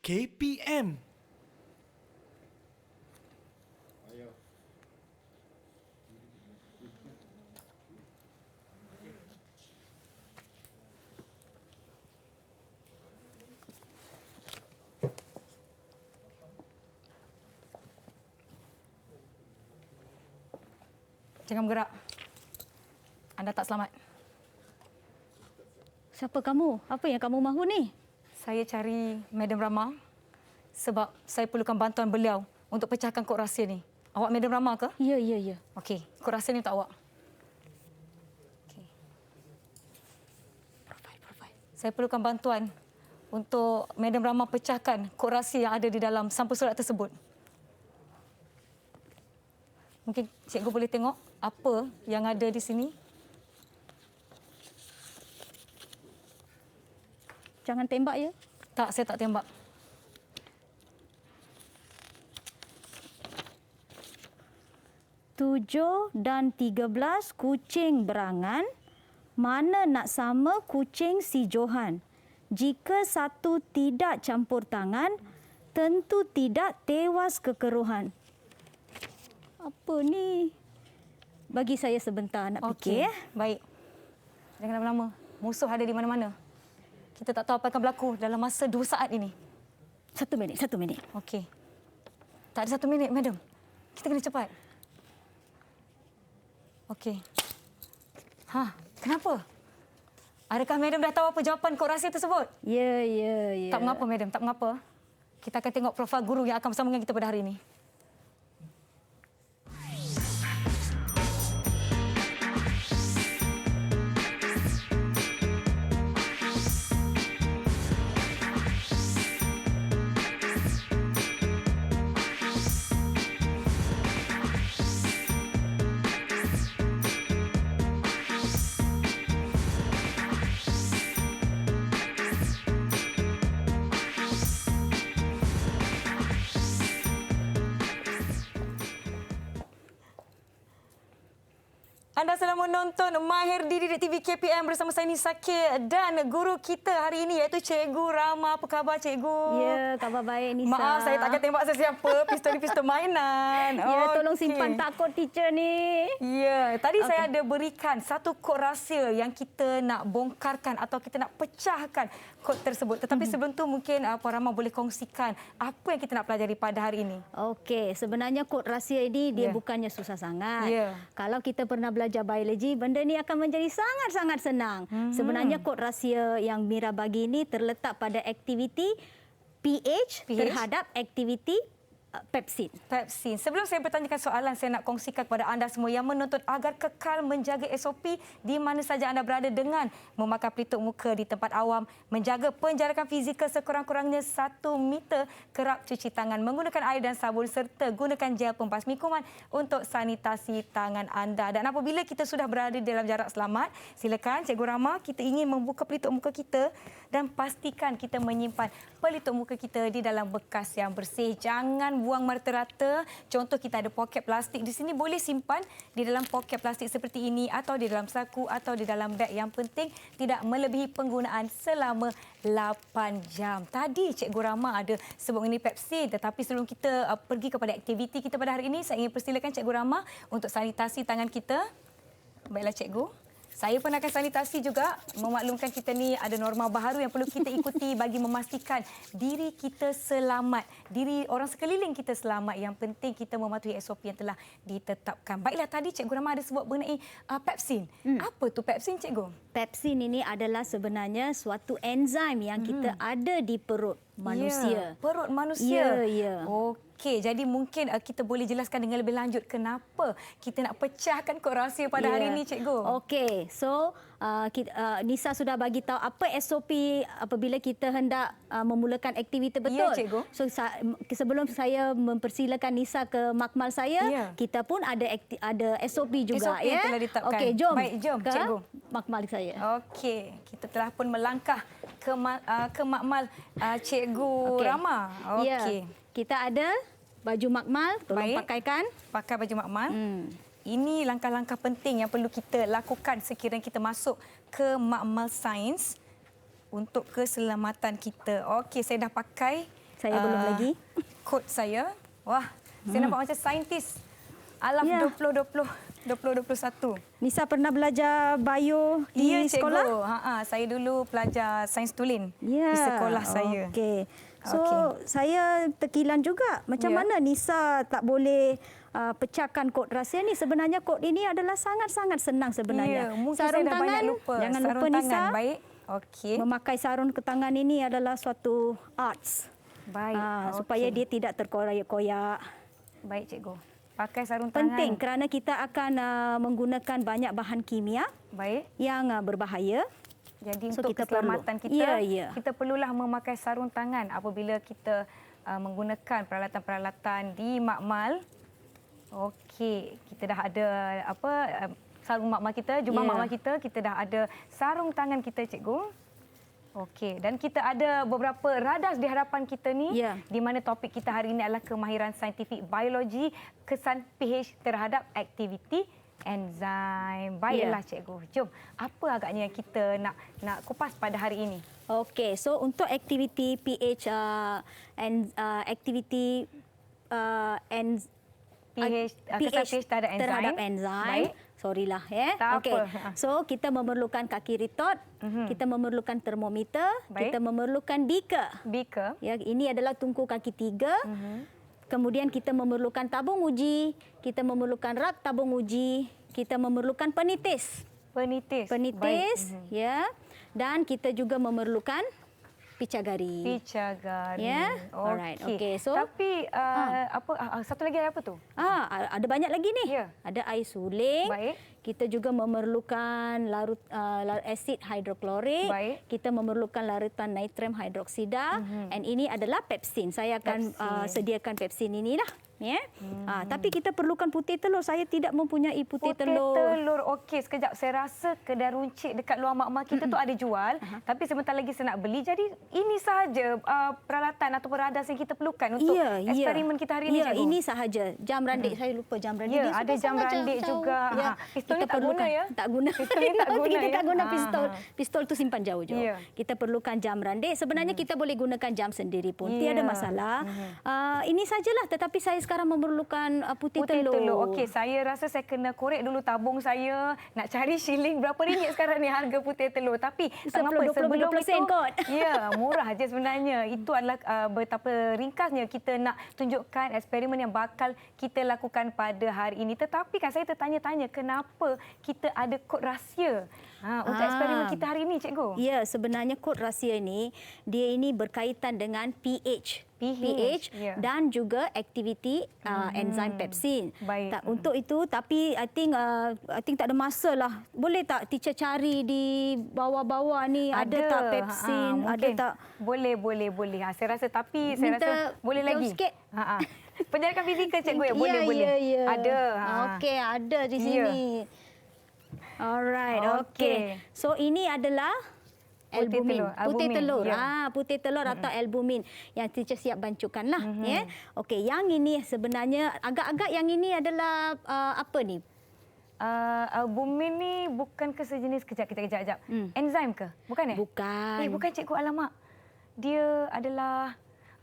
KPM. Jangan bergerak. Anda tak selamat. Siapa kamu? Apa yang kamu mahu ni? Saya cari Madam Rama sebab saya perlukan bantuan beliau untuk pecahkan kod rahsia ni. Awak Madam Rama ke? Ya. Okey, kod rahsia ni untuk awak. Okey. Profil. Saya perlukan bantuan untuk Madam Rama pecahkan kod rahsia yang ada di dalam sampul surat tersebut. Mungkin cikgu boleh tengok apa yang ada di sini. Jangan tembak ya. Tak, saya tak tembak. Tujuh dan 13 kucing berangan. Mana nak sama kucing si Johan? Jika satu tidak campur tangan, tentu tidak tewas kekeruhan. Apa ni? Bagi saya sebentar nak fikir. Baik. Jangan lama-lama. Musuh ada di mana-mana. Kita tak tahu apa akan berlaku dalam masa 2 saat ini. 1 minit. Okey. Tak ada 1 minit, madam. Kita kena cepat. Okey. Kenapa? Adakah madam dah tahu apa jawapan kod rahsia tersebut? Ya. Tak mengapa, madam. Tak mengapa. Kita akan tengok profil guru yang akan bersama dengan kita pada hari ini. Anda sedang menonton Mahir di Didik TV KPM bersama saya Nisa K dan guru kita hari ini iaitu Cikgu Rama. Apa khabar Cikgu? Ya, khabar baik Nisa. Maaf, saya tak akan tembak sesiapa. Pistol ni pistol mainan. Ya, tolong simpan takut teacher ni. Ya, tadi saya ada berikan satu kod rahsia yang kita nak bongkarkan atau kita nak pecahkan kod tersebut. Tetapi sebelum tu mungkin Puan Rama boleh kongsikan apa yang kita nak pelajari pada hari ini. Okey, sebenarnya kod rahsia ini dia bukannya susah sangat. Ya. Kalau kita pernah belajar biologi, benda ni akan menjadi sangat-sangat senang. Sebenarnya kod rahsia yang Mira bagi ini terletak pada aktiviti pH terhadap aktiviti pepsin. Sebelum saya bertanyakan soalan, saya nak kongsikan kepada anda semua yang menonton agar kekal menjaga SOP di mana saja anda berada dengan memakai pelitup muka di tempat awam, menjaga penjarakan fizikal sekurang-kurangnya 1 meter, kerap cuci tangan menggunakan air dan sabun serta gunakan gel pembasmi kuman untuk sanitasi tangan anda. Dan apabila kita sudah berada dalam jarak selamat, silakan Cikgu Rama, kita ingin membuka pelitup muka kita dan pastikan kita menyimpan pelitup muka kita di dalam bekas yang bersih. Jangan buang merata-rata. Contoh kita ada poket plastik di sini, boleh simpan di dalam poket plastik seperti ini atau di dalam saku atau di dalam beg. Yang penting tidak melebihi penggunaan selama 8 jam. Tadi Cikgu Rama ada sebut mengenai pepsin, tetapi sebelum kita pergi kepada aktiviti kita pada hari ini, saya ingin persilakan Cikgu Rama untuk sanitasi tangan kita. Baiklah Cikgu. Saya pun akan sanitasi juga, memaklumkan kita ni ada norma baharu yang perlu kita ikuti bagi memastikan diri kita selamat, diri orang sekeliling kita selamat. Yang penting kita mematuhi SOP yang telah ditetapkan. Baiklah, tadi Cikgu Rama ada sebut mengenai pepsin. Apa tu pepsin, Cikgu? Pepsin ini adalah sebenarnya suatu enzim yang kita ada di perut manusia. Ya, perut manusia. Ya. Okey, jadi mungkin kita boleh jelaskan dengan lebih lanjut kenapa kita nak pecahkan kod rahsia pada hari ini, Cikgu. Okey, so Nisa sudah bagi tahu apa SOP apabila kita hendak memulakan aktiviti betul. Ya, Cikgu. So sebelum saya mempersilakan Nisa ke makmal saya, kita pun ada SOP juga. SOP yang telah ditetapkan. Okey, jom. Baik, jom ke Cikgu. makmal saya. Okey, kita telah pun melangkah ke makmal Cikgu Rama. Okey. Ya, kita ada baju makmal, tolong pakaikan. Pakai baju makmal. Ini langkah-langkah penting yang perlu kita lakukan sekiranya kita masuk ke makmal sains untuk keselamatan kita. Okey, saya dah pakai Saya belum lagi. Kod saya. Wah, saya nampak macam saintis. Alam 2021. Nisa pernah belajar bio di Ya, cikgu. sekolah? Saya dulu pelajar sains tulen di Ya. sekolah saya. Okey. So, Okey. saya terkilan juga. Macam Ya. mana Nisa tak boleh pecahkan kod rahsia ni? Sebenarnya kod ini adalah sangat-sangat senang sebenarnya. Ya, mungkin saya dah banyak lupa. Jangan Sarung lupa tangan. Nisa. Baik. Okey. Memakai sarung ke tangan ini adalah suatu arts. Baik. Supaya Okey. dia tidak terkoyak-koyak. Baik, cikgu. Pakai sarung tangan. Penting kerana kita akan menggunakan banyak bahan kimia Baik. yang berbahaya. Jadi So, untuk kita keselamatan perlu. kita, Ya. kita perlulah memakai sarung tangan apabila kita menggunakan peralatan-peralatan di makmal. Okey, kita dah ada sarung makmal kita, jubah Ya. makmal kita dah ada sarung tangan kita, cikgu. Okey, dan kita ada beberapa radas di hadapan kita ni, Ya. di mana topik kita hari ini adalah kemahiran saintifik biologi, kesan pH terhadap aktiviti enzim. Baiklah, cikgu. Jom, apa agaknya yang kita nak kupas pada hari ini? Okey, so untuk aktiviti pH aktiviti pH, kesan pH terhadap enzim. Baik. Sorry lah Tak Okey. apa. So kita memerlukan kaki ritot, kita memerlukan termometer, Baik. kita memerlukan beaker. Beaker. Ya, ini adalah tungku kaki 3. Kemudian kita memerlukan tabung uji, kita memerlukan rak tabung uji, kita memerlukan penitis. Penitis. Penitis, Baik. ya. Dan kita juga memerlukan picagari. Picagari. Ya. Alright. Okey. So, tapi satu lagi apa tu? ada banyak lagi ni. Ya. Ada air suling. Baik. Kita juga memerlukan asid hidroklorik. Baik. Kita memerlukan larutan natrium hidroksida. And ini adalah pepsin. Saya akan Pepsin. sediakan pepsin inilah. Ya. Tapi kita perlukan putih telur. Saya tidak mempunyai putih telur. Okey, sekejap. Saya rasa kedai runcit dekat luar makmal kita tu ada jual. Tapi sebentar lagi saya nak beli. Jadi ini sahaja peralatan atau peradas yang kita perlukan untuk eksperimen kita hari ini, Ya, cikgu. ini sahaja. Jam randik. Saya lupa jam randik. Ya, Dia ada suka jam sangat randik jauh. juga. Ya. Pistol ni tak guna ya? Tak guna. Pistol ni tak guna Kita ya? tak guna Ah, pistol. ah. Pistol tu simpan jauh. Ya. Kita perlukan jam randik. Sebenarnya kita boleh gunakan jam sendiri pun. Ya. Tiada masalah. Ini sajalah. Tetapi saya sekarang memerlukan putih telur. Okey, saya rasa saya kena korek dulu tabung saya. Nak cari shilling berapa ringgit sekarang ni harga putih telur. Tapi tak 10, apa, 20 sen kot. Ya, murah je sebenarnya. Itu adalah betapa ringkasnya kita nak tunjukkan eksperimen yang bakal kita lakukan pada hari ini. Tetapi kan saya tertanya-tanya kenapa kita ada kod rahsia untuk eksperimen kita hari ini, cikgu? Ya, sebenarnya kod rahsia ini, dia ini berkaitan dengan pH. ya. Dan juga aktiviti enzim pepsin. Baik. Untuk itu, tapi I think tak ada masa lah. Boleh tak teacher cari di bawah-bawah ni ada tak pepsin, ada mungkin. tak? Boleh. Saya rasa saya Minta rasa boleh jauh lagi. sikit. Penjarakan fizikal, cikgu ya, boleh. Ya. Ada. Okey, ada di Ya. sini. Alright, okey. So ini adalah Putih albumin. telur, Putih albumin, telur. ya. Putih telur atau albumin yang teacher siap bancukanlah, ya. Okey, yang ini sebenarnya agak-agak yang ini adalah apa ni? Albumin ni bukan ke sejenis kejap. Enzim ke? Bukan Bukan. Bukan, cikgu, alamak. Dia adalah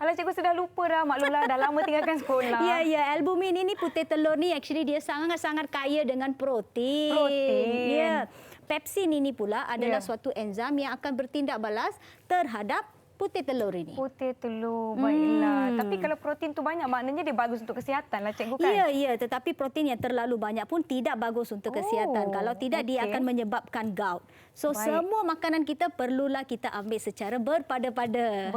cikgu sudah lupa dah. Maklumlah, dah lama tinggalkan sekolah. Ya, albumin ini putih telur ni actually dia sangat-sangat kaya dengan protein. Ya. Pepsin ini pula adalah suatu enzim yang akan bertindak balas terhadap putih telur ini. Putih telur, baiklah. Tapi kalau protein tu banyak, maknanya dia bagus untuk kesihatan lah, cikgu, kan? Ya, tetapi protein yang terlalu banyak pun tidak bagus untuk kesihatan. Kalau tidak, dia akan menyebabkan gout. So, semua makanan kita perlulah kita ambil secara berpada-pada.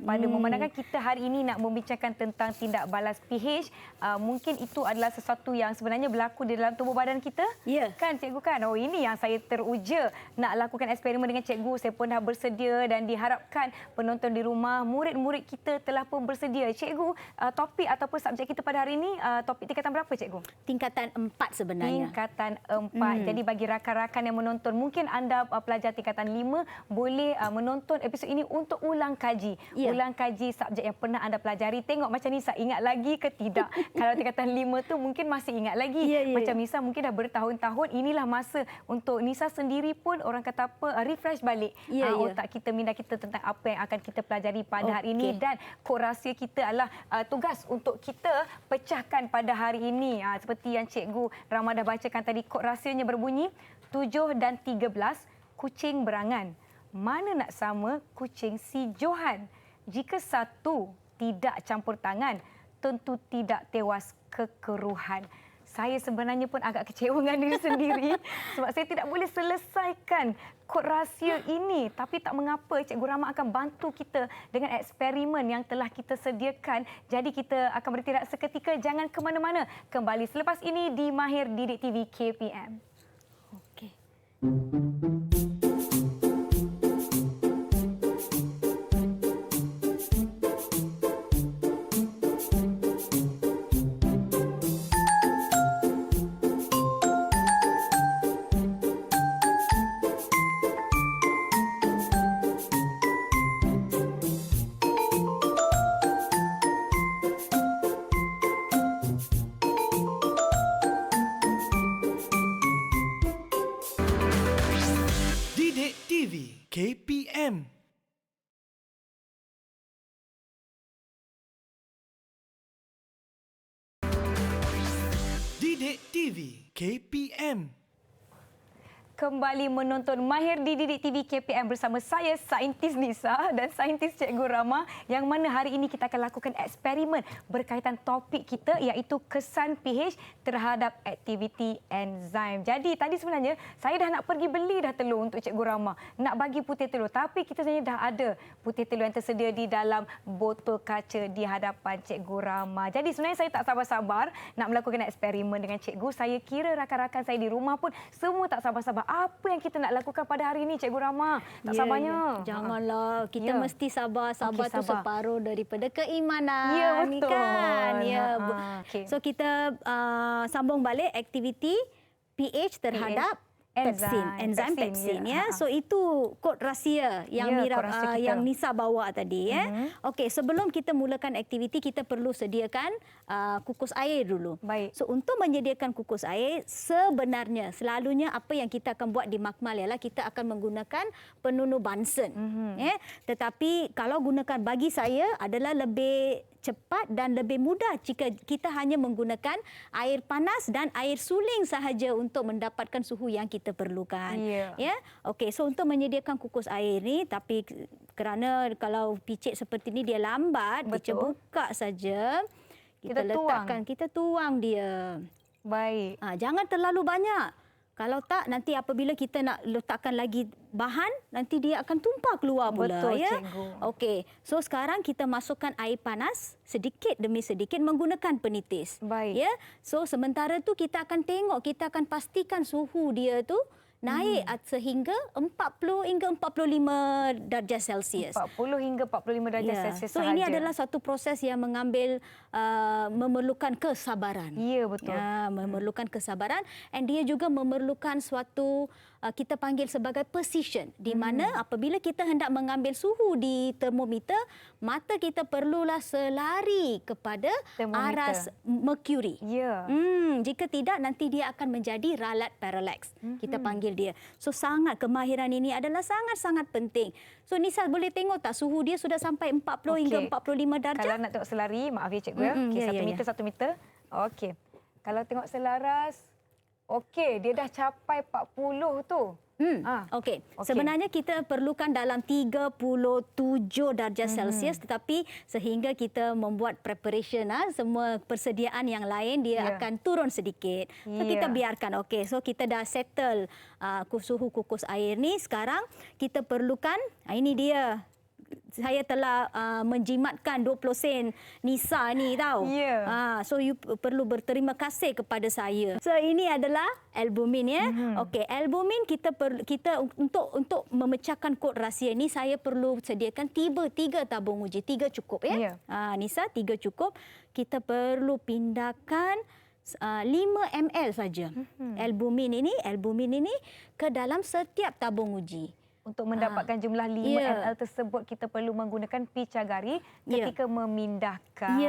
Memandangkan kita hari ini nak membincangkan tentang tindak balas pH, mungkin itu adalah sesuatu yang sebenarnya berlaku di dalam tubuh badan kita. Ya. Kan, cikgu, kan? Oh, ini yang saya teruja nak lakukan eksperimen dengan cikgu. Saya pun dah bersedia dan diharapkan penonton di rumah, murid-murid kita telah pun bersedia. Cikgu, topik ataupun subjek kita pada hari ini, topik tingkatan berapa, cikgu? Tingkatan 4 sebenarnya. Tingkatan 4. Jadi bagi rakan-rakan yang menonton, mungkin anda pelajar tingkatan 5 boleh menonton episod ini untuk ulang kaji. Ya. Ulang kaji subjek yang pernah anda pelajari. Tengok macam Nisa ingat lagi ke tidak. Kalau tingkatan 5 tu mungkin masih ingat lagi. Ya. Macam Nisa mungkin dah bertahun-tahun. Inilah masa untuk Nisa sendiri pun orang kata apa, refresh balik Ya. otak kita, minda kita tentang apa yang akan kita pelajari pada hari ini, dan kod rahsia kita adalah tugas untuk kita pecahkan pada hari ini. Seperti yang Cikgu Rama dah bacakan tadi, kod rahsianya berbunyi 7 dan 13, kucing berangan. Mana nak sama kucing si Johan? Jika satu tidak campur tangan, tentu tidak tewas kekeruhan. Saya sebenarnya pun agak kecewa dengan diri sendiri sebab saya tidak boleh selesaikan kod rahsia ini. Tapi tak mengapa, Cikgu Rama akan bantu kita dengan eksperimen yang telah kita sediakan. Jadi kita akan bertindak seketika, jangan ke mana-mana. Kembali selepas ini di Mahir Didik TV KPM. Okey. Didik TV KPM. Didik TV KPM. Kembali menonton Mahir di Didik TV KPM bersama saya, Saintis Nisa dan Saintis Cikgu Rama, yang mana hari ini kita akan lakukan eksperimen berkaitan topik kita iaitu kesan pH terhadap aktiviti enzim. Jadi tadi sebenarnya saya dah nak pergi beli dah telur untuk Cikgu Rama, nak bagi putih telur, tapi kita sebenarnya dah ada putih telur yang tersedia di dalam botol kaca di hadapan Cikgu Rama. Jadi sebenarnya saya tak sabar-sabar nak melakukan eksperimen dengan Cikgu. Saya kira rakan-rakan saya di rumah pun semua tak sabar-sabar. Apa yang kita nak lakukan pada hari ini, Cikgu Rama? Tak sabarnya. Janganlah, kita mesti sabar. Sabar tu separuh daripada keimanan. Ya, ni betul. kan. Ya. Okey. So kita sambung balik aktiviti pH terhadap enzim pepsin ya. So itu kod rahsia yang yang Nisa bawa tadi ya. Okey, sebelum kita mulakan aktiviti, kita perlu sediakan kukus air dulu. Baik. So untuk menyediakan kukus air, sebenarnya selalunya apa yang kita akan buat di makmal ialah kita akan menggunakan penunuh Bunsen. Ya. Tetapi kalau gunakan, bagi saya adalah lebih cepat dan lebih mudah jika kita hanya menggunakan air panas dan air suling sahaja untuk mendapatkan suhu yang kita perlukan. Ya. Okey, so untuk menyediakan kukus air ni, tapi kerana kalau picit seperti ni dia lambat, dia buka saja. Kita letakkan, kita tuang dia. Baik. Jangan terlalu banyak. Kalau tak, nanti apabila kita nak letakkan lagi bahan, nanti dia akan tumpah keluar pula. Betul, ya? Cikgu. Okey, so sekarang kita masukkan air panas sedikit demi sedikit menggunakan penitis. Baik. Ya, so sementara tu kita akan tengok, kita akan pastikan suhu dia tu naik sehingga 40 hingga 45 darjah Celsius. 40 hingga 45 darjah Celsius so sahaja. ini adalah satu proses yang mengambil memerlukan kesabaran. Ya, betul. Ya, memerlukan kesabaran, and dia juga memerlukan suatu kita panggil sebagai precision, di mana apabila kita hendak mengambil suhu di termometer, mata kita perlulah selari kepada aras merkuri. Ya. Jika tidak, nanti dia akan menjadi ralat parallax. Kita panggil dia. So sangat kemahiran ini adalah sangat-sangat penting. So Nisa boleh tengok tak suhu dia sudah sampai 40 hingga 45 darjah? Kalau nak tengok selari, maaf ya Cikgu. Okey, 1 meter. Okey. Kalau tengok selaras, okey, dia dah capai 40 tu. Okey. Sebenarnya kita perlukan dalam 37 darjah Celsius, tetapi sehingga kita membuat preparation, semua persediaan yang lain, dia akan turun sedikit. So kita biarkan. Okey, so kita dah settle suhu kukus air ni. Sekarang kita perlukan, ini dia. Saya telah menjimatkan 20 sen Nisa ni tahu. So you perlu berterima kasih kepada saya. So ini adalah albumin ya. Okey, albumin kita untuk memecahkan kod rahsia ni, saya perlu sediakan 3 tabung uji. 3 cukup ya. Nisa 3 cukup. Kita perlu pindahkan 5 ml saja albumin ini ke dalam setiap tabung uji. Untuk mendapatkan jumlah 5 ml tersebut, kita perlu menggunakan picagari ketika memindahkan.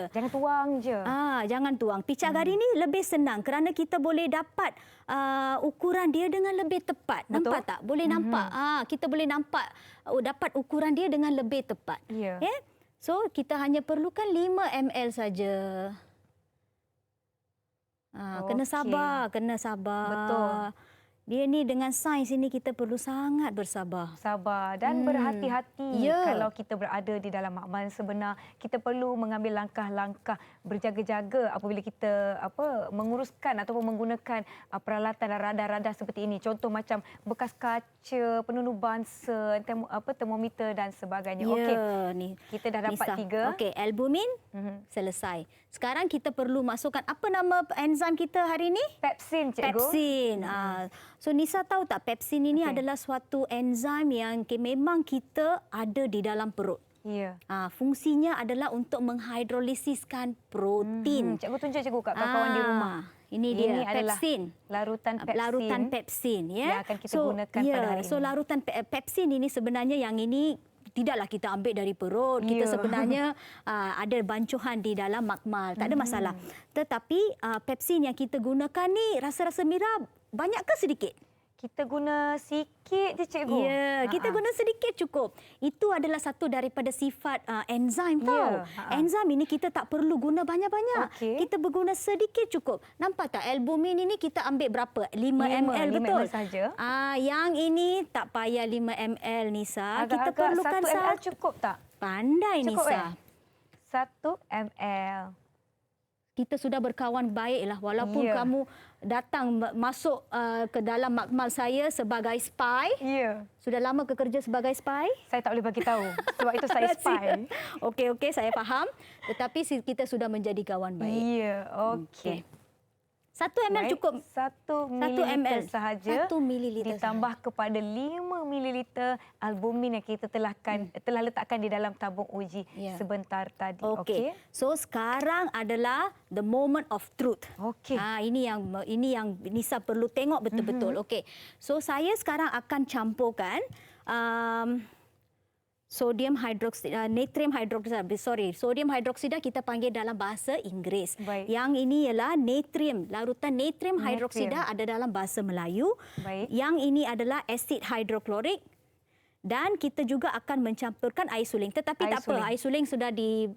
Jangan tuang je. Jangan tuang. Picagari ni lebih senang kerana kita boleh dapat ukuran dia dengan lebih tepat. Betul? Nampak tak? Boleh nampak. Kita boleh nampak dapat ukuran dia dengan lebih tepat. So, kita hanya perlukan 5 ml saja. Kena sabar, kena sabar. Betul. Dia ni dengan sains ini kita perlu sangat bersabar. Sabar dan berhati-hati. Kalau kita berada di dalam makmal sebenar, kita perlu mengambil langkah-langkah berjaga-jaga apabila kita menguruskan ataupun menggunakan peralatan radar-radar seperti ini. Contoh macam bekas kaca, penundu bansen, termometer dan sebagainya. Ni. Kita dah dapat Nisa. 3. Albumin selesai. Sekarang kita perlu masukkan apa nama enzim kita hari ini? Pepsin, cikgu. Pepsin. So Nisa tahu tak pepsin ini adalah suatu enzim yang memang kita ada di dalam perut. Fungsinya adalah untuk menghidrolisiskan protein. Cikgu tunjuk cikgu kat kawan-kawan di rumah. Ini dia pepsin. Larutan pepsin. Yang akan kita gunakan pada hari ini. So larutan pepsin ini sebenarnya yang ini tidaklah kita ambil dari perut. Kita sebenarnya ada bancuhan di dalam makmal. Tak ada masalah. Tetapi pepsin yang kita gunakan ni rasa-rasa Mira banyak ke sedikit? Kita guna sikit je, cikgu. Kita guna sedikit cukup. Itu adalah satu daripada sifat enzim tau. Enzim ini kita tak perlu guna banyak-banyak. Kita berguna sedikit cukup. Nampak tak albumin ini kita ambil berapa? 5 ml betul? 5 ml saja. Yang ini tak payah 5 ml Nisa. Agak-agak kita perlukan 1 ml cukup tak? Pandai cukup, Nisa. 1 ml. Kita sudah berkawan baiklah walaupun kamu datang masuk ke dalam makmal saya sebagai spy. Sudah lama ke kerja sebagai spy? Saya tak boleh bagi tahu sebab itu saya spy. Okey, saya faham. Tetapi kita sudah menjadi kawan baik. Okey. 1 ml cukup. 1 ml sahaja. 1 ml ditambah kepada 5 ml albumin yang kita telah letakkan di dalam tabung uji sebentar tadi. Okey. So sekarang adalah the moment of truth. Ini yang Nisa perlu tengok betul-betul. Okey. So saya sekarang akan campurkan sodium hidroksida, natrium hidroksida. Sodium hidroksida kita panggil dalam bahasa Inggeris. Yang ini ialah natrium. Larutan natrium hidroksida ada dalam bahasa Melayu. Yang ini adalah asid hidroklorik. Dan kita juga akan mencampurkan air suling. Tetapi tak apa, air suling sudah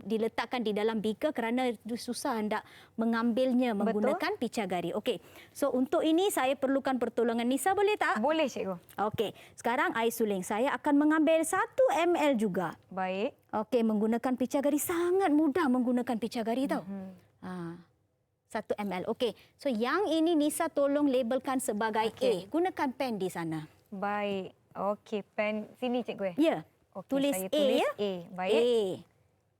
diletakkan di dalam beaker kerana susah hendak mengambilnya menggunakan picagari. Okey. So untuk ini saya perlukan pertolongan Nisa, boleh tak? Boleh, cikgu. Okey. Sekarang air suling. Saya akan mengambil 1 ml juga. Baik. Okey, menggunakan picagari. Sangat mudah menggunakan picagari tau. 1 ml. Okey. So yang ini Nisa tolong labelkan sebagai A. Gunakan pen di sana. Baik. Okey, pen sini cikgu. Tulis saya A tulis ya. Baik.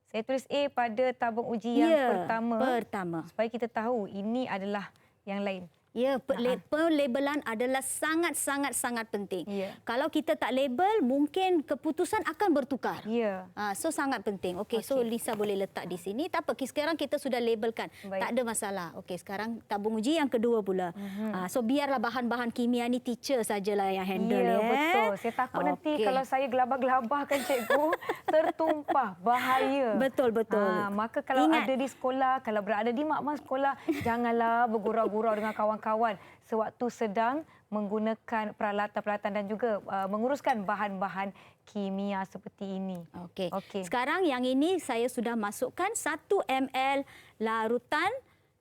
Saya tulis A pada tabung uji yang pertama. Supaya kita tahu ini adalah yang lain. Pelabelan adalah sangat penting. Kalau kita tak label, mungkin keputusan akan bertukar. So sangat penting. Okey, so Lisa boleh letak di sini. Tak apa, sekarang kita sudah labelkan. Tak ada masalah. Okey, sekarang tabung uji yang kedua pula. So biarlah bahan-bahan kimia ni teacher sajalah yang handle. Betul. Saya takut nanti kalau saya gelabah-gelabahkan cikgu, tertumpah. Bahaya. Betul. Maka kalau ada di sekolah, kalau berada di makmal sekolah, janganlah bergurau-gurau dengan kawan-kawan sewaktu sedang menggunakan peralatan-peralatan dan juga menguruskan bahan-bahan kimia seperti ini. Okey. Sekarang yang ini saya sudah masukkan 1 ml larutan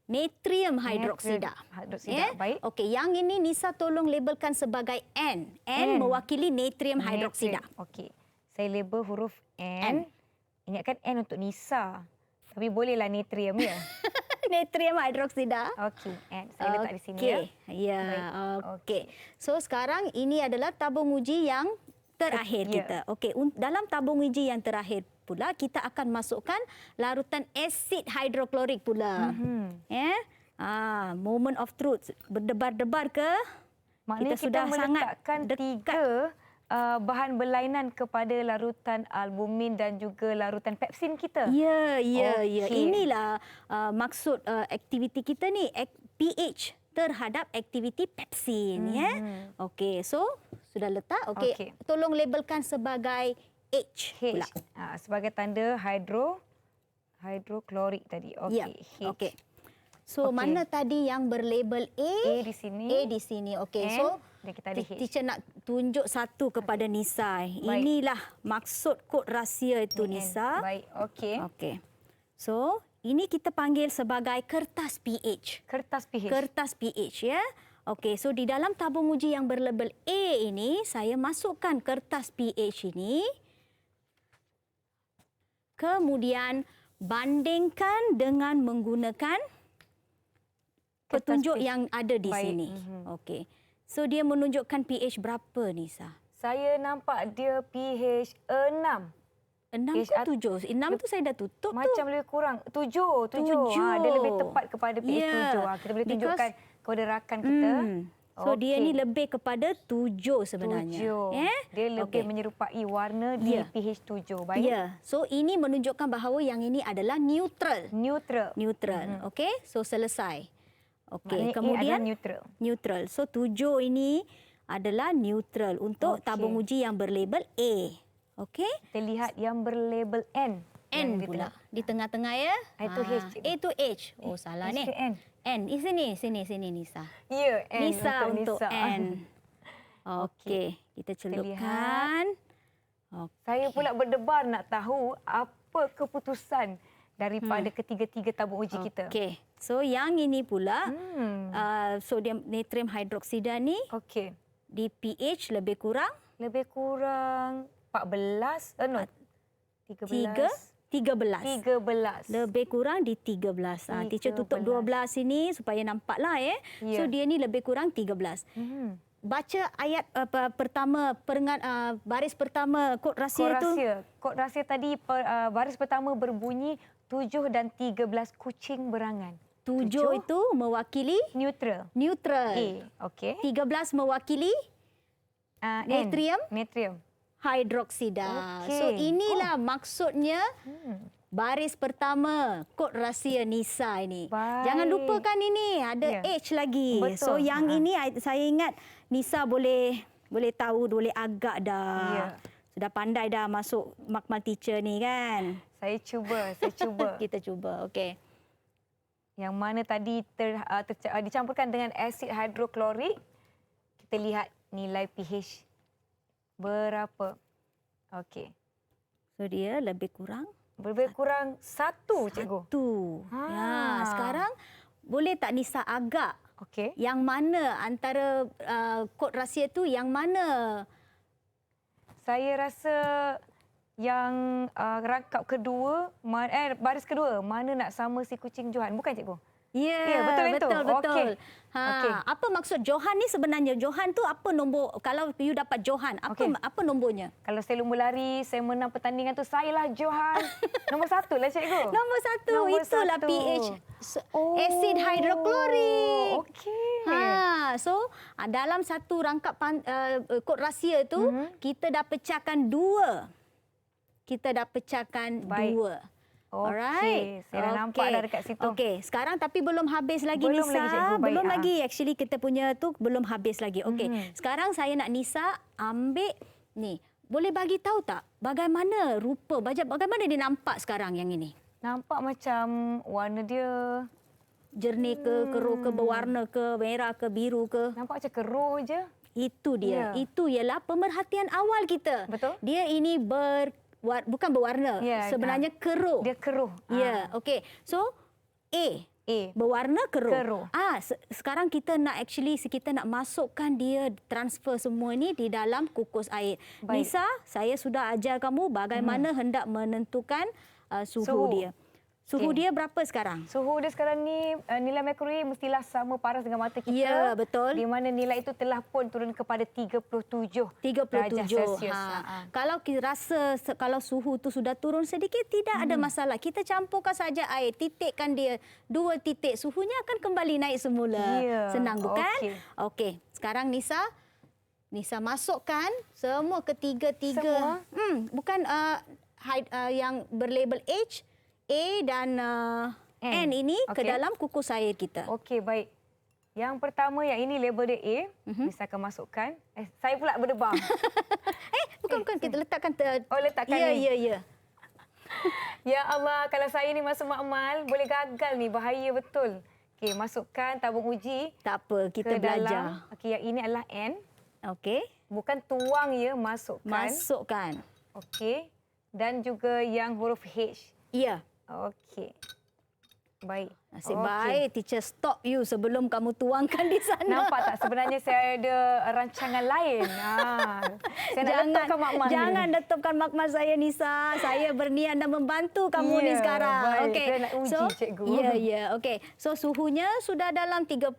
natrium hidroksida. Baik. Okey, yang ini Nisa tolong labelkan sebagai N. N mewakili natrium hidroksida. Okey. Saya label huruf N. Ingatkan N untuk Nisa. Tapi bolehlah natrium ya. Natrium hidroksida. Okey, saya letak di sini ya. Okey. So sekarang ini adalah tabung uji yang terakhir kita. Okey, dalam tabung uji yang terakhir pula kita akan masukkan larutan asid hidroklorik pula. Moment of truth. Berdebar-debar ke? Maknanya kita sudah meletakkan tiga bahan berlainan kepada larutan albumin dan juga larutan pepsin kita. Ya. Inilah maksud aktiviti kita ni, pH. terhadap aktiviti pepsin ya. Okey, so sudah letak. Okey, Okey. tolong labelkan sebagai H pula. Sebagai tanda hidroklorik tadi. Ya. Okey. Okey. So Okey. mana tadi yang berlabel A? A di sini. A di sini. Okey. N, So dan kita ada H. teacher nak tunjuk satu kepada Nisa. Inilah maksud kod rahsia itu N. Nisa. Baik, okey. Okey. So ini kita panggil sebagai kertas pH. Kertas pH. Kertas pH ya. Okey, so di dalam tabung uji yang berlabel A ini, saya masukkan kertas pH ini. Kemudian bandingkan dengan menggunakan petunjuk pH. yang ada di Baik. sini. Okey. So dia menunjukkan pH berapa Nisa? Saya nampak dia pH 6. 6 pH ke 7? 6 tu saya dah tutup Macam tu. lebih kurang 7. Dia lebih tepat kepada pH Yeah. 7. Kita boleh Because- tunjukkan kepada rakan kita. So dia Okey. ni lebih kepada 7 sebenarnya. 7. Dia lebih Okey. menyerupai warna di Ya. pH 7. Baik. Ya. So ini menunjukkan bahawa yang ini adalah neutral. Neutral. Neutral. Okey, so selesai. Okey, Maknanya A kemudian adalah neutral. neutral. So 7 ini adalah neutral untuk Okey. tabung uji yang berlabel A. Okey? Kita lihat yang berlabel N. N Yang di pula. tengah. Di tengah-tengah ya. Itu H, cikgu. A to H. Oh, salah H ni. ke N? N. Sini Nisa. Ya, N Nisa untuk Nisa. N. Okey, kita celupkan. Saya pula berdebar nak tahu apa keputusan daripada ketiga-tiga tabung uji kita. Okey. So yang ini pula sodium natrium hidroksida ni Okey. di pH lebih kurang Lebih kurang 14, 13. 13. 13. Lebih kurang di 13. Teacher tutup 12 ini supaya nampaklah ya. Ya. So dia ni lebih kurang 13. Baca ayat pertama baris pertama kod rahsia tu. Kod rahsia tadi baris pertama berbunyi 7 dan 13 kucing berangan. 7 itu mewakili Neutral. neutral. A. Okey. 13 mewakili N. Natrium? Natrium. hidroksida. Okey. So inilah maksudnya baris pertama kod rahsia Nisa ini. Baik. Jangan lupakan ini ada Ya. H lagi. Betul. So yang ini saya ingat Nisa boleh tahu, boleh agak dah. Ya. Sudah pandai dah masuk makmal teacher ni kan. Saya cuba. Kita cuba. Okey. Yang mana tadi dicampurkan dengan asid hidroklorik. Kita lihat nilai pH berapa. Okey. So dia lebih kurang Kurang 1, cikgu. tu. Ya, sekarang boleh tak Nisa agak Okey. yang mana antara kod rahsia tu yang mana? Saya rasa yang rangkap kedua, baris kedua, mana nak sama si kucing Johan. Bukan, cikgu? Ya, betul itu. betul. Okey. Okey. Apa maksud Johan ni sebenarnya? Johan tu apa nombor? Kalau you dapat Johan, Okey. apa nombornya? Kalau saya lumba lari, saya menang pertandingan tu, sayalah Johan. Nombor 1 lah, cikgu. Nombor 1. Nombor Itulah 1. pH. Asid hidroklorik. Okey. So dalam satu rangkapan kod rahsia tu kita dah pecahkan 2. Kita dah pecahkan Baik. 2. Okey, Alright. saya dah nampak dah dekat situ. Okey, sekarang tapi belum habis lagi Belum Nisa. lagi, cikgu. Baik, Belum lagi. Actually kita punya tu belum habis lagi. Okey. Sekarang saya nak Nisa ambil ni. Boleh bagi tahu tak bagaimana rupa, bagaimana dia nampak sekarang yang ini? Nampak macam warna dia Jernih ke, keruh ke, berwarna ke, merah ke, biru ke? nampak macam keruh je. Itu dia. Ya. Itu ialah pemerhatian awal kita. Betul. Dia ini bukan berwarna. Ya, Sebenarnya keruh. Dia keruh. Ya, okey. So A berwarna keruh. Keruh. Sekarang kita nak masukkan dia transfer semua ni di dalam kukus air. Baik. Nisa, saya sudah ajar kamu bagaimana hendak menentukan suhu dia. Suhu dia berapa sekarang? Suhu dia sekarang ni nilai merkuri mestilah sama paras dengan mata kita. Ya, betul. Di mana nilai itu telah pun turun kepada 37 darjah 37. Celsius. Kalau kita rasa kalau suhu tu sudah turun sedikit tidak ada masalah. Kita campurkan saja air, titikkan dia 2 titik, suhunya akan kembali naik semula. Ya, Senang bukan? okey. Okey. Sekarang Nisa masukkan semua ketiga-tiga. Bukan yang berlabel H, A dan N ini ke Okey. dalam kukus air kita. Okey, baik. Yang pertama yang ini label dia A. Nisa akan masukkan. Saya pula berdebar. Bukan. Kita letakkan... Letakkan ni. Ya. Ya Allah, kalau saya ni masuk makmal, boleh gagal ni. Bahaya betul. Okey, masukkan tabung uji. Tak apa, kita belajar. Okey, yang ini adalah N. Okey. Bukan tuang ya, masukkan. Masukkan. Okey. Dan juga yang huruf H. Ya. Okey. Baik. Nasib baik teacher stop you sebelum kamu tuangkan di sana. Nampak tak? Sebenarnya saya ada rancangan lain. Saya nak letupkan makmal ni. Jangan letupkan makmal saya, Nisa. Saya berniat dan membantu kamu ni sekarang. Baik. Okey. Saya nak uji, cikgu. Ya. Okey. So suhunya sudah dalam 30.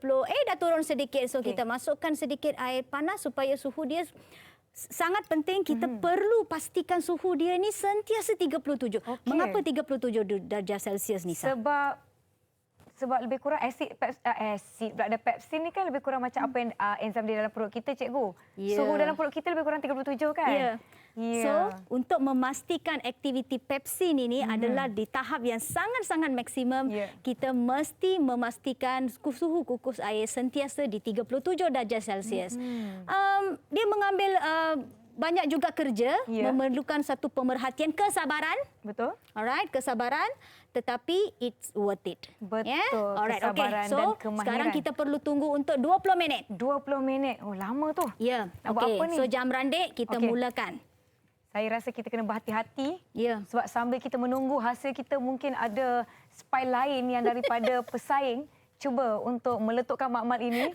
Dah turun sedikit. So kita masukkan sedikit air panas supaya suhu dia sangat penting. Kita perlu pastikan suhu dia ni sentiasa 37. Mengapa 37 darjah Celsius, Nisa? Sebab lebih kurang asid pula ada pepsin ni kan lebih kurang macam apa yang enzim di dalam perut kita, cikgu. Suhu dalam perut kita lebih kurang 37 kan? So, untuk memastikan aktiviti pepsin ini adalah di tahap yang sangat-sangat maksimum, kita mesti memastikan suhu kukus air sentiasa di 37 darjah Celsius. Dia mengambil banyak juga kerja, memerlukan satu pemerhatian, kesabaran. Betul. Alright, kesabaran, tetapi it's worth it. Betul. Alright, kesabaran so, dan kemahiran. Sekarang kita perlu tunggu untuk 20 minit. 20 minit. Oh, lama tu. Ya. Nak buat apa ni? So jam randik kita mulakan. Saya rasa kita kena berhati-hati. Ya. Sebab sambil kita menunggu hasil kita mungkin ada spy lain yang daripada pesaing cuba untuk meletupkan makmal ini.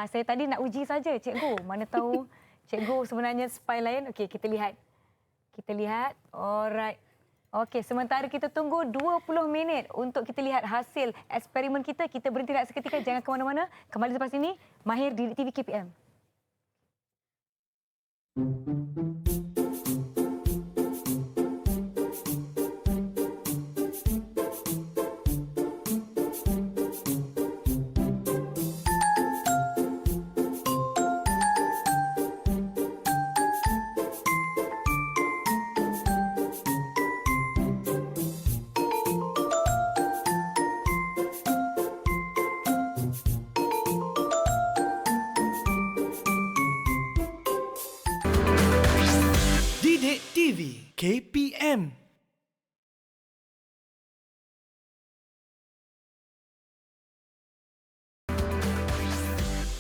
Saya tadi nak uji saja, cikgu. Mana tahu cikgu sebenarnya spy lain. Okey, kita lihat. Kita lihat. Alright. Okey, sementara kita tunggu 20 minit untuk kita lihat hasil eksperimen kita. Kita berhenti rehat seketika. Jangan ke mana-mana. Kembali selepas ini, Mahir Didik TV KPM. Didik TV KPM.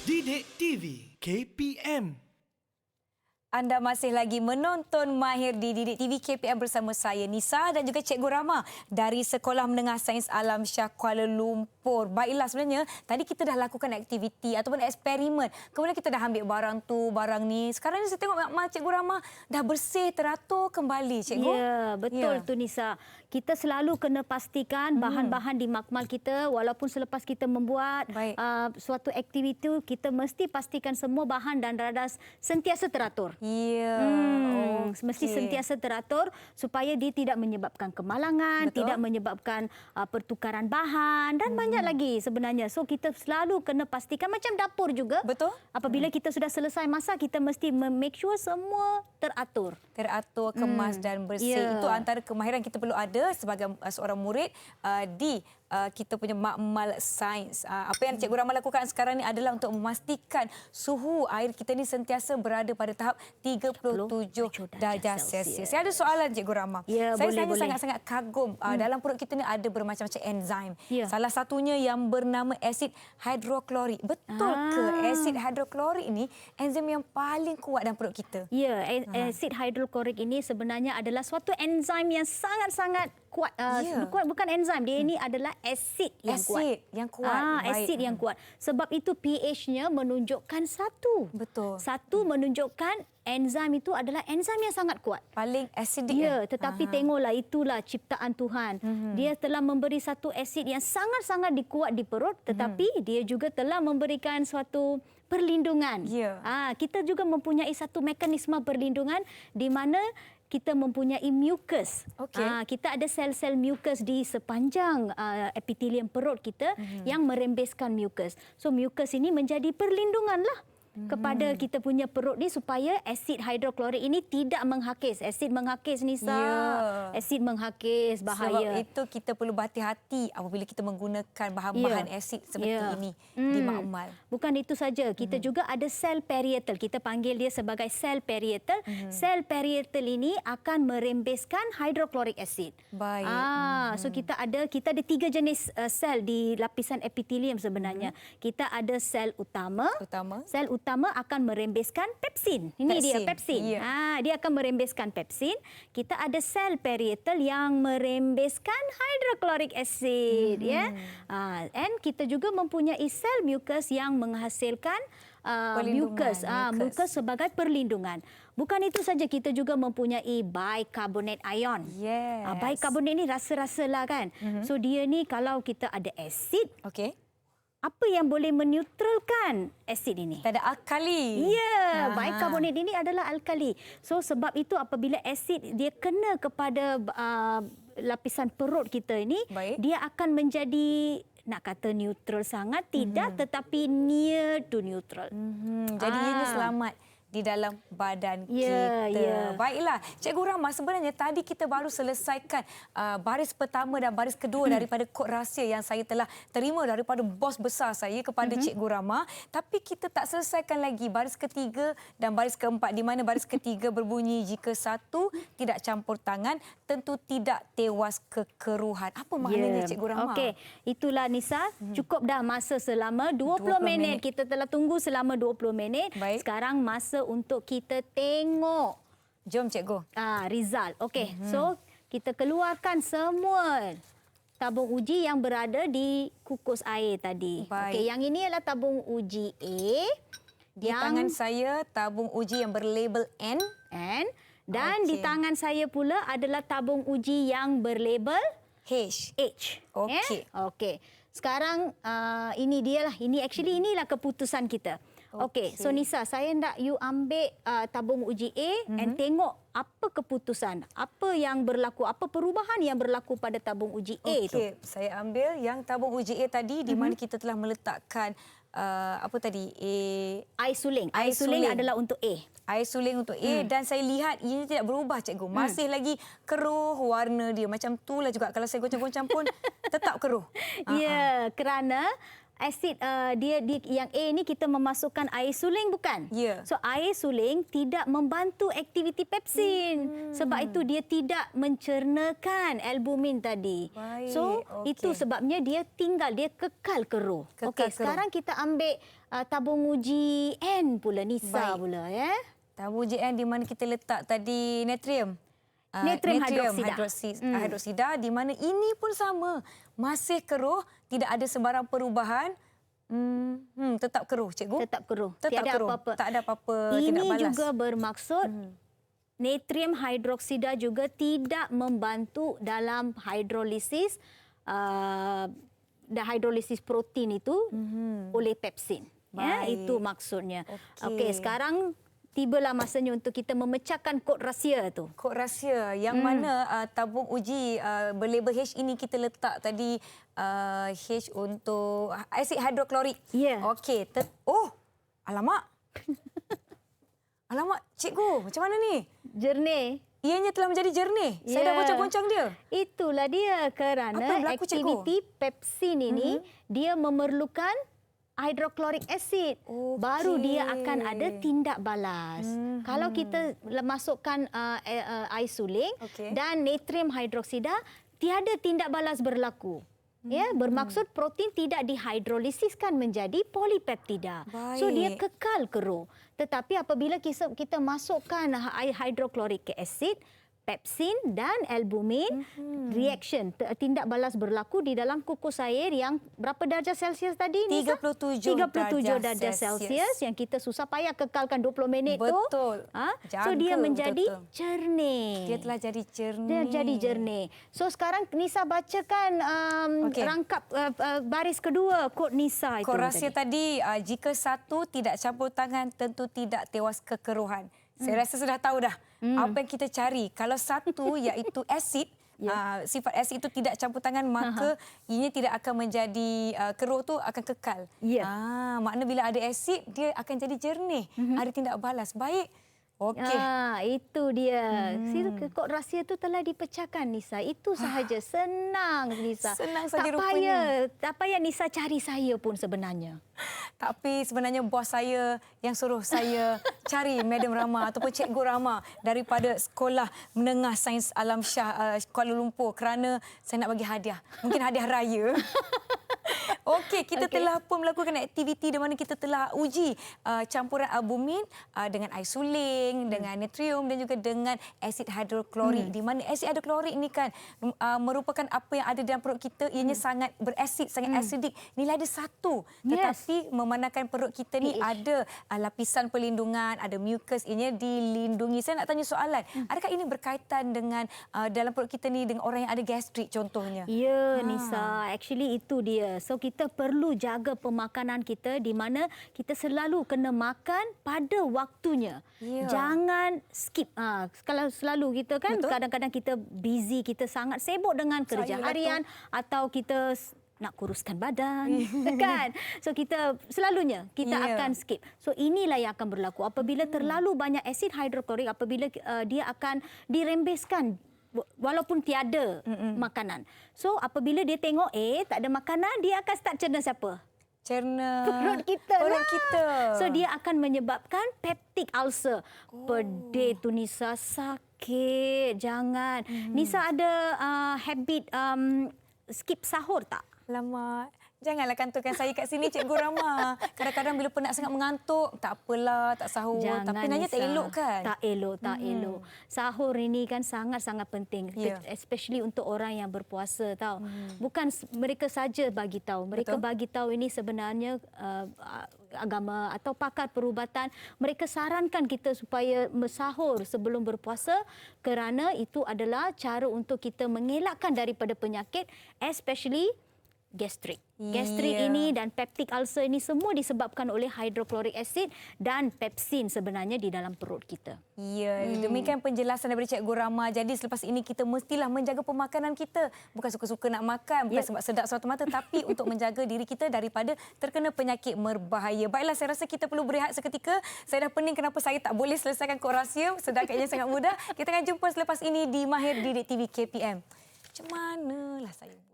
Didik TV KPM. Anda masih lagi menonton Mahir di Didik TV KPM bersama saya Nisa dan juga Cikgu Rama dari Sekolah Menengah Sains Alam Shah Kuala Lumpur. Baiklah, sebenarnya tadi kita dah lakukan aktiviti ataupun eksperimen. Kemudian kita dah ambil barang tu, barang ni. Sekarang ni saya tengok makmal Cikgu Rama dah bersih, teratur kembali, Cikgu. Ya, betul tu Nisa. Kita selalu kena pastikan bahan-bahan di makmal kita walaupun selepas kita membuat suatu aktiviti, kita mesti pastikan semua bahan dan radas sentiasa teratur. Ya. Mesti sentiasa teratur supaya dia tidak menyebabkan kemalangan, tidak menyebabkan pertukaran bahan dan banyak lagi sebenarnya. So kita selalu kena pastikan macam dapur juga. Betul. Apabila kita sudah selesai masak, kita mesti make sure semua teratur. Teratur, kemas dan bersih. Itu antara kemahiran kita perlu ada sebagai seorang murid di kita punya makmal sains. Apa yang Cikgu Rama lakukan sekarang ni adalah untuk memastikan suhu air kita ni sentiasa berada pada tahap 37 darjah Celsius. Saya ada soalan Cikgu Rama. Ya, saya boleh. sangat-sangat kagum. Dalam perut kita ni ada bermacam-macam enzim. Ya. Salah satunya yang bernama asid hidroklorik. Betul ke asid hidroklorik ini enzim yang paling kuat dalam perut kita? Ya, asid hidroklorik ini sebenarnya adalah suatu enzim yang sangat-sangat kuat. Bukan enzim, dia ini adalah asid yang kuat. Asid yang kuat. Asid yang kuat. Sebab itu pH-nya menunjukkan 1. Betul. 1 menunjukkan enzim itu adalah enzim yang sangat kuat. Paling asidik. Ya, tetapi tengoklah, itulah ciptaan Tuhan. Dia telah memberi satu asid yang sangat-sangat dikuat di perut, tetapi dia juga telah memberikan suatu perlindungan. Ya. Kita juga mempunyai satu mekanisme perlindungan di mana kita mempunyai mucus. Kita ada sel-sel mucus di sepanjang epitelium perut kita yang merembeskan mucus. So mucus ini menjadi perlindunganlah kepada kita punya perut ni supaya asid hidroklorik ini tidak menghakis. Asid menghakis, Nisa. Ya. Asid menghakis, bahaya. Sebab itu kita perlu berhati-hati apabila kita menggunakan bahan-bahan asid seperti ini di makmal. Bukan itu saja, kita juga ada sel parietal. Kita panggil dia sebagai sel parietal. Sel parietal ini akan merembeskan hidroklorik asid. Baik. So kita ada 3 jenis sel di lapisan epitelium sebenarnya. Kita ada sel utama. Sel utama akan merembeskan pepsin. Ini dia pepsin. Ya. Dia akan merembeskan pepsin. Kita ada sel parietal yang merembeskan hidroklorik asid, ya. And kita juga mempunyai sel mucus yang menghasilkan mucus sebagai perlindungan. Bukan itu saja, kita juga mempunyai bicarbonate ion. Yes. Bicarbonate ni rasa-rasa lah kan. So dia ni kalau kita ada asid, Okey. apa yang boleh meneutralkan asid ini? Kita ada alkali. Ya, bicarbonate ini adalah alkali. So sebab itu apabila asid dia kena kepada lapisan perut kita ini, dia akan menjadi, nak kata neutral sangat, tidak, tetapi near to neutral. Jadi ianya selamat di dalam badan kita. Baiklah, Cikgu Rahma, sebenarnya tadi kita baru selesaikan baris pertama dan baris kedua daripada kod rahsia yang saya telah terima daripada bos besar saya kepada Cikgu Rahma. Tapi kita tak selesaikan lagi baris ketiga dan baris keempat, di mana baris ketiga berbunyi, jika satu tidak campur tangan, tentu tidak tewas kekeruhan. Apa maknanya, Cikgu Rahma? Okey, itulah Nisa. Cukup dah masa selama 20 minit. Kita telah tunggu selama 20 minit. Baik. Sekarang masa untuk kita tengok. Jom, Cikgu. Result. Okey, so kita keluarkan semua tabung uji yang berada di kukus air tadi. Okey, yang ini adalah tabung uji A. Di tangan saya tabung uji yang berlabel N. Dan di tangan saya pula adalah tabung uji yang berlabel H. Okey. Okey. Sekarang ini dialah. Inilah keputusan kita. Okey, so Nisa, saya nak you ambil tabung uji A and tengok apa keputusan, apa yang berlaku, apa perubahan yang berlaku pada tabung uji A itu. Okey, saya ambil yang tabung uji A tadi, di mana kita telah meletakkan apa tadi? Air suling. Air suling adalah untuk A. Air suling untuk A, dan saya lihat ini tidak berubah, Cikgu. Masih lagi keruh warna dia. Macam itulah juga kalau saya goncang-goncang pun tetap keruh. Ya, kerana asid dia yang A ni kita memasukkan air suling, bukan? Ya. So air suling tidak membantu aktiviti pepsin. Sebab itu dia tidak mencernakan albumin tadi. Baik. So itu sebabnya dia kekal keruh. Okey, sekarang kita ambil tabung uji N pula, Nisa pula, ya. Tabung uji N di mana kita letak tadi natrium. Natrium hidroksida, di mana ini pun sama. Masih keruh, tidak ada sebarang perubahan. Tetap keruh, Cikgu. Tetap keruh. Tetap keruh. Apa-apa. Tak ada apa-apa tindak balas. Ini juga bermaksud natrium hidroksida juga tidak membantu dalam hidrolisis hidrolisis protein itu oleh pepsin. Ya, itu maksudnya. Okey, sekarang tibalah masanya untuk kita memecahkan kod rahsia tu. Kod rahsia yang mana tabung uji berlabel H ini kita letak tadi H untuk asid hidroklorik. Ya. Okey. Alamak. Alamak, Cikgu, macam mana ni? Jernih. Ianya telah menjadi jernih. Saya dah goncang-goncang dia. Itulah dia, kerana aktiviti pepsin ini dia memerlukan hidroklorik asid. Baru dia akan ada tindak balas. Kalau kita masukkan air suling dan natrium hidroksida, tiada tindak balas berlaku. Ya, bermaksud protein tidak dihidrolisiskan menjadi polipeptida. So dia kekal keruh. Tetapi apabila kita masukkan air hidroklorik asid, pepsin dan albumin, reaction, tindak balas berlaku di dalam kukus air yang berapa darjah Celsius tadi, Nisa? 37 darjah Celsius yang kita susah payah kekalkan 20 minit tu. Betul. So dia menjadi jernih. Dia telah jadi jernih. Dia jadi jernih. So sekarang Nisa bacakan rangkap baris kedua kod Nisa itu. Kod rahsia tadi, jika satu tidak campur tangan, tentu tidak tewas kekeruhan. Saya rasa sudah tahu dah apa yang kita cari. Kalau satu iaitu asid, sifat asid itu tidak campur tangan, maka ianya tidak akan menjadi keruh tu akan kekal. Ya. Makna bila ada asid dia akan jadi jernih. Ada tindak balas. Baik. Okey. Itu dia. Kod rahsia itu telah dipecahkan, Nisa. Itu sahaja. Senang, Nisa. Senang saja rupanya. Tak payah Nisa cari saya pun sebenarnya. Tapi sebenarnya bos saya yang suruh saya cari Madam Rama ataupun Cikgu Rama daripada Sekolah Menengah Sains Alam Syah Kuala Lumpur kerana saya nak bagi hadiah. Mungkin hadiah raya. Okey, kita telah pun melakukan aktiviti di mana kita telah uji campuran albumin dengan air suling, dengan natrium dan juga dengan asid hidroklorik. Di mana asid hidroklorik ni kan merupakan apa yang ada dalam perut kita, ianya sangat berasid, sangat asidik. Nilai dia 1. Tetapi memandangkan perut kita ni ada lapisan perlindungan, ada mucus, ianya dilindungi. Saya nak tanya soalan, adakah ini berkaitan dengan dalam perut kita ni dengan orang yang ada gastrik contohnya? Ya, Nisa. Actually itu dia. So kita perlu jaga pemakanan kita di mana kita selalu kena makan pada waktunya. Jangan skip. Kalau selalu kita kan kadang-kadang kita busy, kita sangat sibuk dengan kerja harian atau kita nak kuruskan badan kan. So kita selalunya kita akan skip. So inilah yang akan berlaku apabila terlalu banyak asid hidroklorik, apabila dia akan dirembeskan walaupun tiada makanan. So apabila dia tengok tak ada makanan, dia akan start cerna siapa? Cerna perut kita. Perut kita. So dia akan menyebabkan peptic ulcer. Pedih tu Nisa, sakit. Jangan. Nisa ada habit skip sahur tak? Lama. Janganlah kantorkan saya kat sini, Cikgu Rama. Kadang-kadang bila penat sangat mengantuk, tak apalah, tak sahur. Jangan, tapi nanya tak elok kan? Tak elok, tak elok. Sahur ini kan sangat-sangat penting. Especially untuk orang yang berpuasa, tahu. Bukan mereka saja bagi tahu. Mereka bagi tahu ini sebenarnya agama atau pakar perubatan, mereka sarankan kita supaya bersahur sebelum berpuasa kerana itu adalah cara untuk kita mengelakkan daripada penyakit, especially gastrik. Gastrik ini dan peptic ulcer ini semua disebabkan oleh hidroklorik asid dan pepsin sebenarnya di dalam perut kita. Demikian penjelasan daripada Cikgu Rama. Jadi selepas ini kita mestilah menjaga pemakanan kita. Bukan suka-suka nak makan, bukan sebab sedap semata-mata, tapi untuk menjaga diri kita daripada terkena penyakit berbahaya. Baiklah, saya rasa kita perlu berehat seketika. Saya dah pening kenapa saya tak boleh selesaikan kod rahsia. Sedangkan sangat mudah. Kita akan jumpa selepas ini di Mahir Didik TV KPM. Macam manalah saya boleh.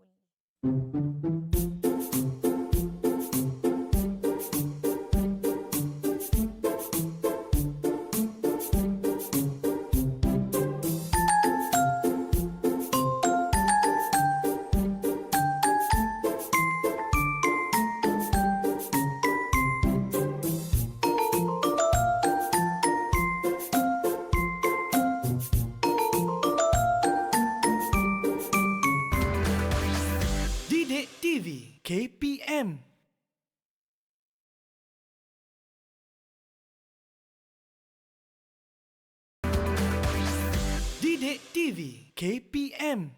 KPM. Didik TV KPM.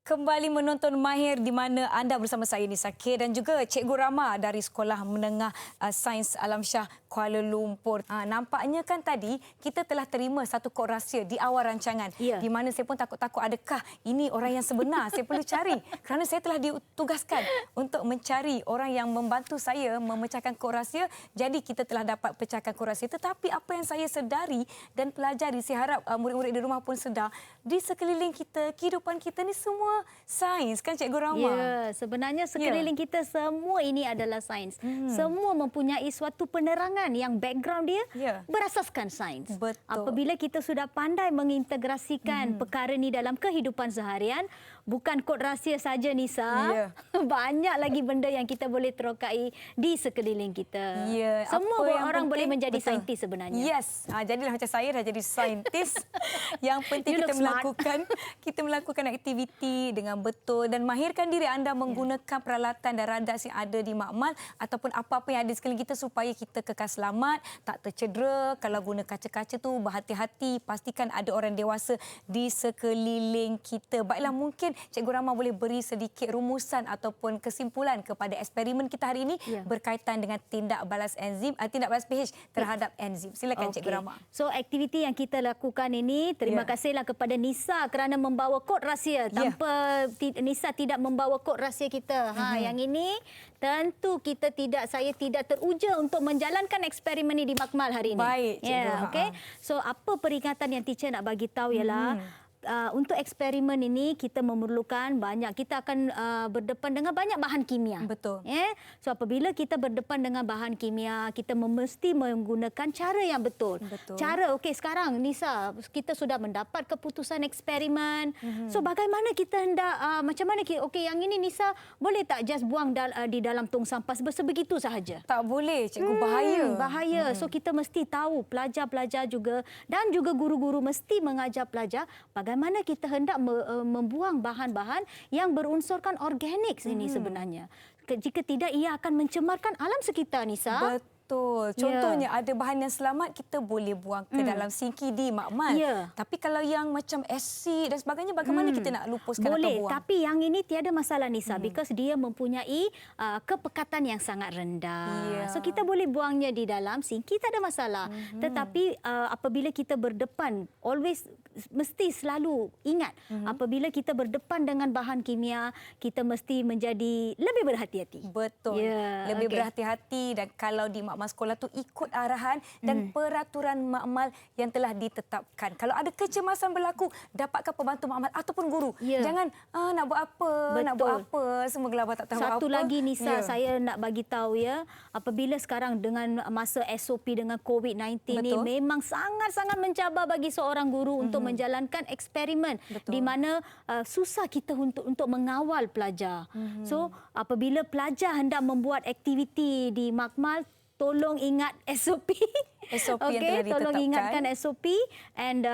Kembali menonton Mahir di mana anda bersama saya Nisa K dan juga Cikgu Rama dari Sekolah Menengah Sains Alam Syah Kuala Lumpur. Nampaknya kan tadi kita telah terima satu kod rahsia di awal rancangan. Di mana saya pun takut-takut adakah ini orang yang sebenar. Saya perlu cari kerana saya telah ditugaskan untuk mencari orang yang membantu saya memecahkan kod rahsia. Jadi kita telah dapat pecahkan kod rahsia. Tetapi apa yang saya sedari dan pelajari, saya harap murid-murid di rumah pun sedar, di sekeliling kita, kehidupan kita ni semua sains kan Cikgu Rama? Ya, sebenarnya sekeliling kita semua ini adalah sains. Semua mempunyai suatu penerangan yang background dia berasaskan sains. Betul. Apabila kita sudah pandai mengintegrasikan perkara ni dalam kehidupan seharian, bukan kod rahsia saja Nisa. Banyak lagi benda yang kita boleh terokai di sekeliling kita. Semua orang boleh menjadi saintis sebenarnya. Yes. Jadilah macam saya dah jadi saintis. Yang penting kita melakukan aktiviti dengan betul dan mahirkan diri anda menggunakan peralatan dan radar yang ada di makmal ataupun apa-apa yang ada di sekeliling kita supaya kita kekal selamat, tak tercedera. Kalau guna kaca-kaca tu berhati-hati, pastikan ada orang dewasa di sekeliling kita. Baiklah, mungkin Cikgu Rama boleh beri sedikit rumusan ataupun kesimpulan kepada eksperimen kita hari ini berkaitan dengan tindak balas pH terhadap enzim. Silakan Cikgu Rama. So aktiviti yang kita lakukan ini, terima kasihlah kepada Nisa kerana membawa kod rahsia. Tanpa Nisa tidak membawa kod rahsia kita. Yang ini tentu saya tidak teruja untuk menjalankan eksperimen ini di Makmal hari ini. Baik, Cikgu. Okay. So apa peringatan yang teacher nak bagi tahu ialah untuk eksperimen ini kita memerlukan kita akan berdepan dengan banyak bahan kimia. Betul. So apabila kita berdepan dengan bahan kimia, kita mesti menggunakan cara yang betul. Cara sekarang Nisa, kita sudah mendapat keputusan eksperimen. So bagaimana kita hendak macam mana yang ini Nisa boleh tak just buang di dalam tong sampah sebegitu sahaja? Tak boleh, Cikgu, bahaya. So kita mesti tahu, pelajar-pelajar juga dan juga guru-guru mesti mengajar pelajar bagaimana kita hendak membuang bahan-bahan yang berunsurkan organik ini sebenarnya. Jika tidak, ia akan mencemarkan alam sekitar, Nisa. Betul. Contohnya ada bahan yang selamat kita boleh buang ke dalam sinki di Makmal. Tapi kalau yang macam asid dan sebagainya, bagaimana kita nak lupuskan atau buang? Boleh, tapi yang ini tiada masalah, Nisa, because dia mempunyai kepekatan yang sangat rendah. So kita boleh buangnya di dalam sinki, tak ada masalah. Tetapi apabila kita berdepan, mesti selalu ingat, apabila kita berdepan dengan bahan kimia, kita mesti menjadi lebih berhati-hati. Betul. Lebih berhati-hati, dan kalau di Makmal sekolah tu ikut arahan dan peraturan makmal yang telah ditetapkan. Kalau ada kecemasan berlaku, dapatkan pembantu makmal ataupun guru. Jangan nak buat apa, semua gelabah tak tahu apa. Satu lagi, Nisa, saya nak bagi tahu apabila sekarang dengan masa SOP dengan COVID-19 ni memang sangat-sangat mencabar bagi seorang guru untuk menjalankan eksperimen di mana susah kita untuk mengawal pelajar. So apabila pelajar hendak membuat aktiviti di makmal, tolong ingat SOP. SOP yang telah ditetapkan. Tolong ingatkan SOP and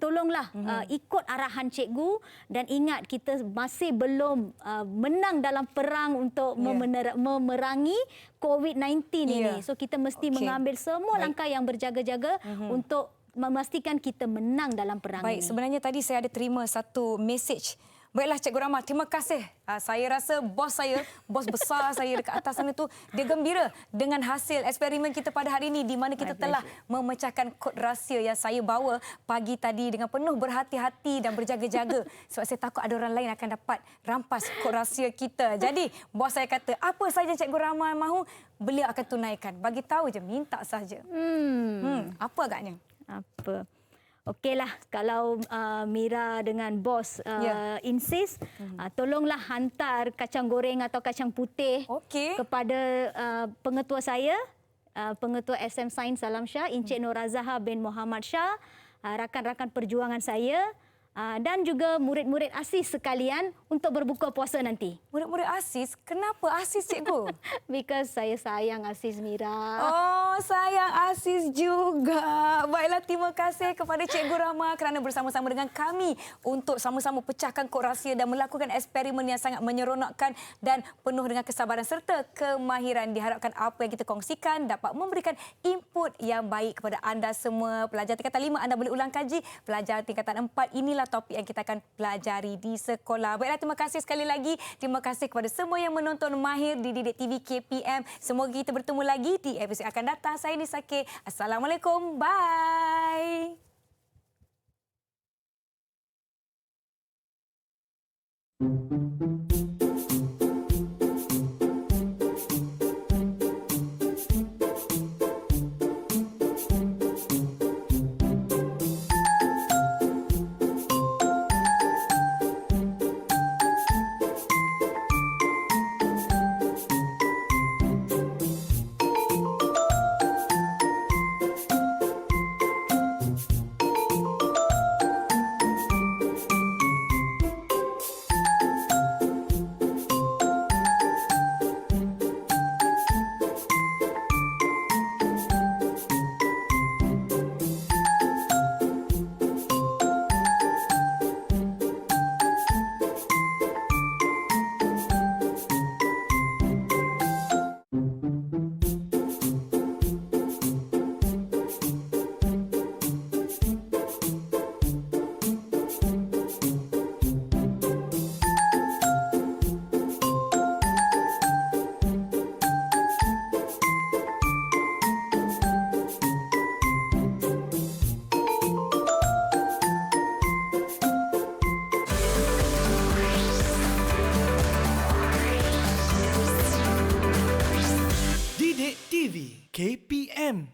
tolonglah ikut arahan cikgu, dan ingat kita masih belum menang dalam perang untuk memerangi COVID-19 ini. So kita mesti mengambil semua langkah yang berjaga-jaga untuk memastikan kita menang dalam perang ini. Sebenarnya tadi saya ada terima satu mesej. Baiklah Cikgu Rama, terima kasih. Saya rasa bos besar saya dekat atas sana tu, dia gembira dengan hasil eksperimen kita pada hari ini, di mana kita telah memecahkan kod rahsia yang saya bawa pagi tadi dengan penuh berhati-hati dan berjaga-jaga. Sebab saya takut ada orang lain akan dapat rampas kod rahsia kita. Jadi bos saya kata, apa saja Cikgu Rama mahu, beliau akan tunaikan. Bagi tahu je, minta saja. Apa agaknya? Apa? Okeylah, kalau Mira dengan bos insist, tolonglah hantar kacang goreng atau kacang putih kepada pengetua saya, pengetua SM Sains Salam Shah, Encik Nur Azaha bin Muhammad Shah, rakan-rakan perjuangan saya, dan juga murid-murid ASIS sekalian untuk berbuka puasa nanti. Murid-murid ASIS? Kenapa ASIS, Cikgu? Because saya sayang ASIS, Mira. Oh, sayang ASIS juga. Baiklah, terima kasih kepada Cikgu Rama kerana bersama-sama dengan kami untuk sama-sama pecahkan kod rahsia dan melakukan eksperimen yang sangat menyeronokkan dan penuh dengan kesabaran serta kemahiran. Diharapkan apa yang kita kongsikan dapat memberikan input yang baik kepada anda semua. Pelajar tingkatan 5, anda boleh ulang kaji. Pelajar tingkatan 4, inilah topik yang kita akan pelajari di sekolah. Baiklah, terima kasih sekali lagi. Terima kasih kepada semua yang menonton Mahir di Didik TV KPM. Semoga kita bertemu lagi di episod akan datang. Saya Nisa K. Assalamualaikum. Bye. KPM